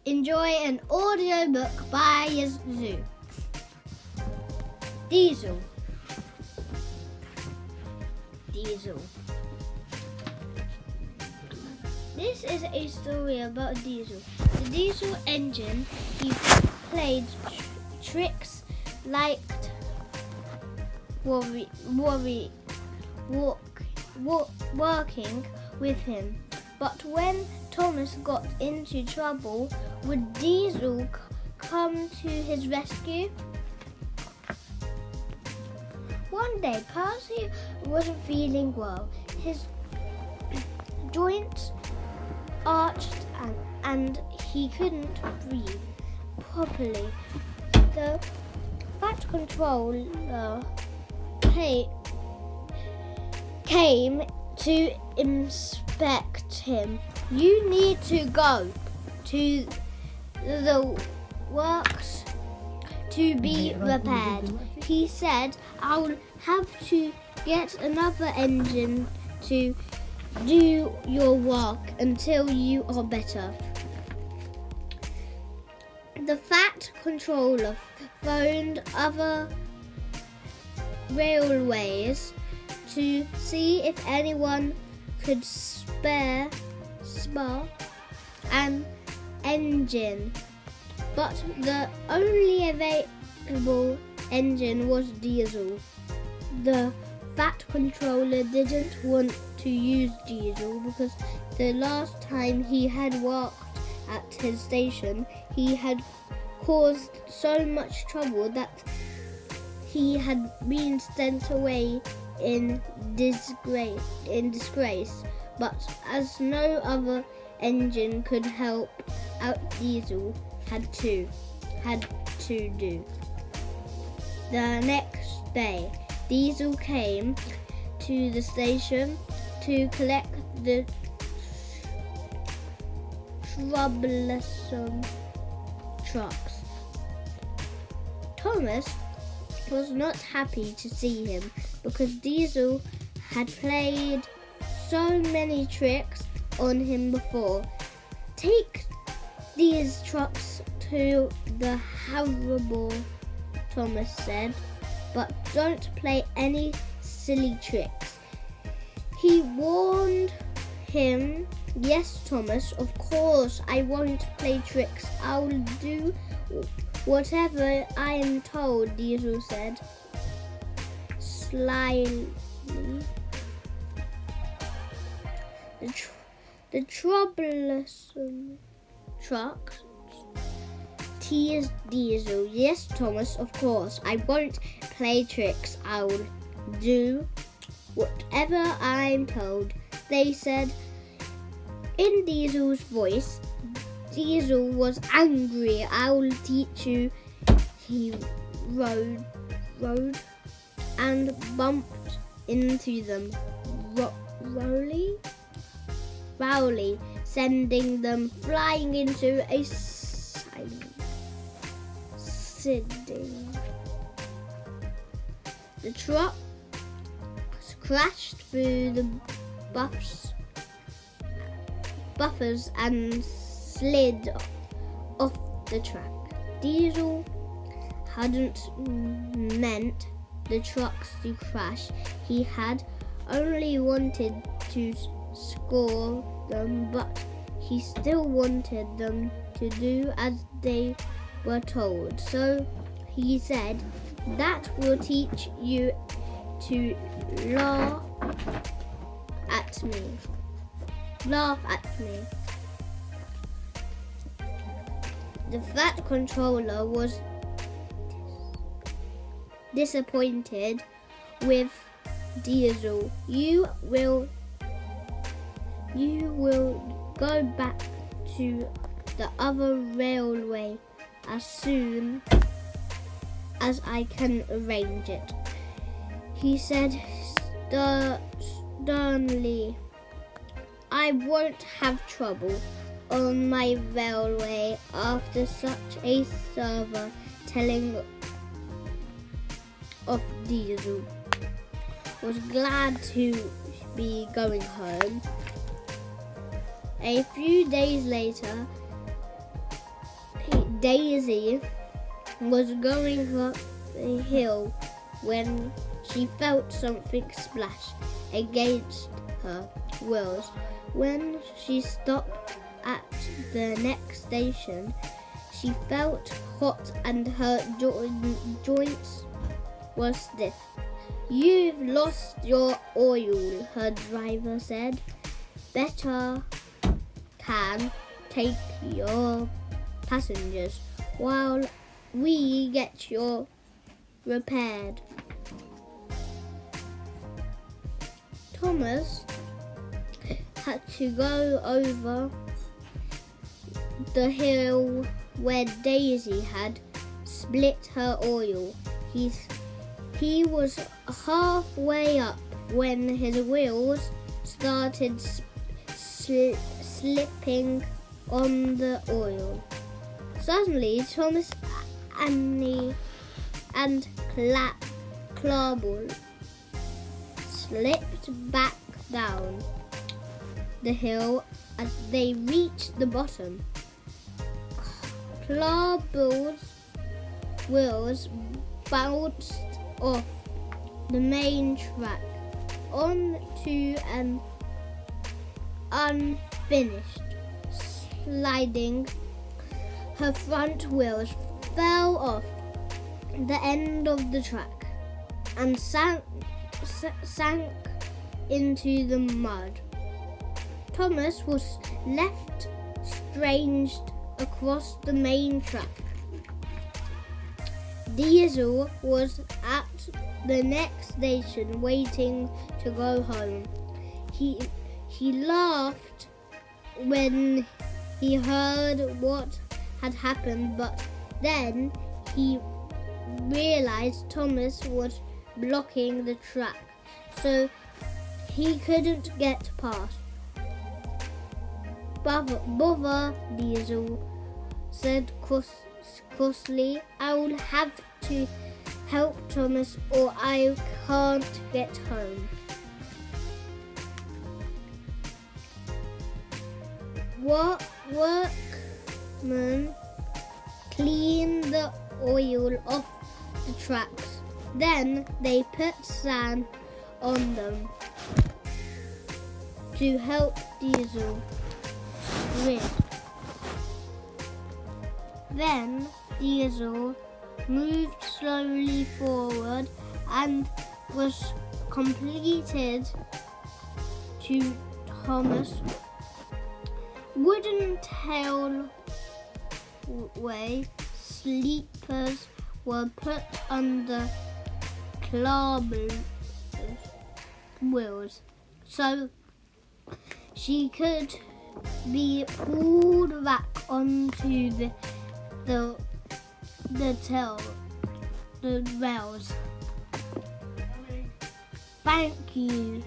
enjoy an audiobook by Yazoo. Diesel. This is a story about Diesel. The Diesel engine, he played tricks, liked working with him. But when Thomas got into trouble, would Diesel come to his rescue? One day, Percy wasn't feeling well. His joints arched and he couldn't breathe properly. The Fat Controller came to inspect him. You need to go to the works to be repaired. He said, I'll have to get another engine to do your work until you are better. The Fat Controller phoned other railways to see if anyone could spare an engine, but the only available engine was Diesel. The Fat Controller didn't want to use Diesel because the last time he had worked at his station, he had caused so much trouble that he had been sent away in disgrace. But as no other engine could help out, Diesel had to do. The next day, Diesel came to the station to collect the troublesome trucks. Thomas was not happy to see him because Diesel had played so many tricks on him before. Take these trucks to the harbour, Thomas said, but don't play any silly tricks. He warned him. Yes, Thomas, of course I won't play tricks. I'll do whatever I am told, Diesel said slyly. The troublesome trucks teased Diesel. Yes, Thomas, of course I won't play tricks. I'll do whatever I'm told, they said. In Diesel's voice, Diesel was angry. I'll teach you. He rode and bumped into them. Rowley, sending them flying into a siding. The truck crashed through the buffers and slid off the track. Diesel hadn't meant the trucks to crash. He had only wanted to score them, but he still wanted them to do as they were told. So he said, that will teach you to laugh at me. The Fat Controller was disappointed with Diesel. You will go back to the other railway as soon as I can arrange it, he said sternly. I won't have trouble on my railway after such a server telling of Diesel. Was glad to be going home. A few days later, Daisy was going up the hill when she felt something splash against her wheels. When she stopped at the next station, she felt hot and her joints were stiff. "You've lost your oil," her driver said. "Better can take your passengers while we get you repaired." Thomas had to go over the hill where Daisy had split her oil. He was halfway up when his wheels started slipping on the oil. Suddenly, Thomas, Annie, and Clarball slipped back down the hill as they reached the bottom. Clarball's wheels bounced off the main track onto an unfinished sliding. Her front wheels fell off the end of the track and sank into the mud. Thomas was left stranded across the main track. Diesel was at the next station waiting to go home. He laughed when he heard what had happened, but then he realized Thomas was blocking the track, so he couldn't get past. "Bother," Diesel said crossly. "I'll have to help Thomas or I can't get home." Workmen cleaned the oil off the tracks. Then they put sand on them to help Diesel rid. Then Diesel moved slowly forward and was completed to Thomas. Wooden tailway sleepers were put under Clarball's wheels so she could be pulled back onto the rails. "Thank you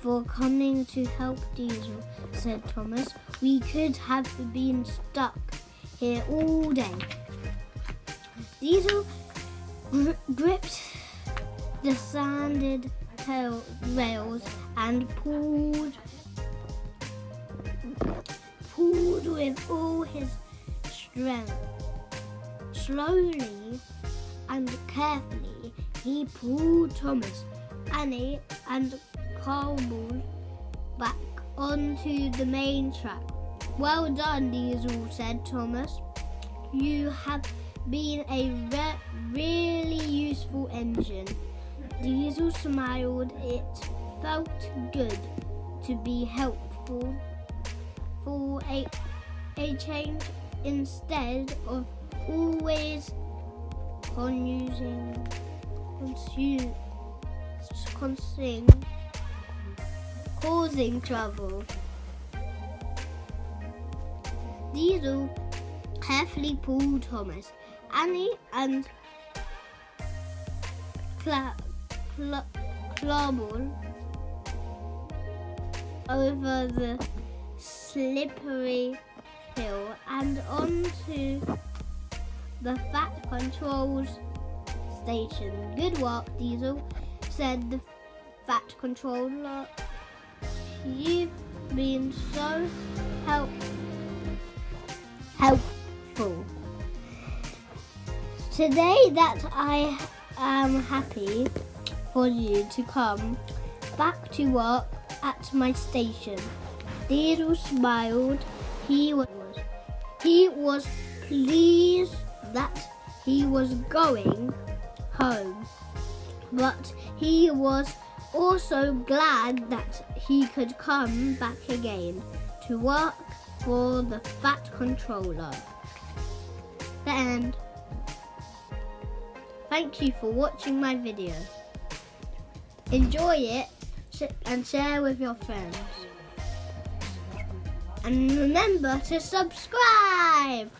for coming to help, Diesel," said Thomas. "We could have been stuck here all day." Diesel gripped the sanded tail rails and pulled with all his strength. Slowly and carefully, he pulled Thomas, Annie, and Clarball back onto the main track. "Well done, Diesel," said Thomas. "You have been a really useful engine." Diesel smiled. It felt good to be helpful for a change instead of always causing trouble. Diesel carefully pulled Thomas, Annie, and Clarball over the slippery hill and onto the Fat Control station. "Good work, Diesel," said the Fat Controller. "You've been so helpful." Today that I am happy for you to come back to work at my station. Diesel smiled. He was pleased that he was going home, but he was also glad that he could come back again to work for the Fat Controller. The end. Thank you for watching my video. Enjoy it and share with your friends. And remember to subscribe!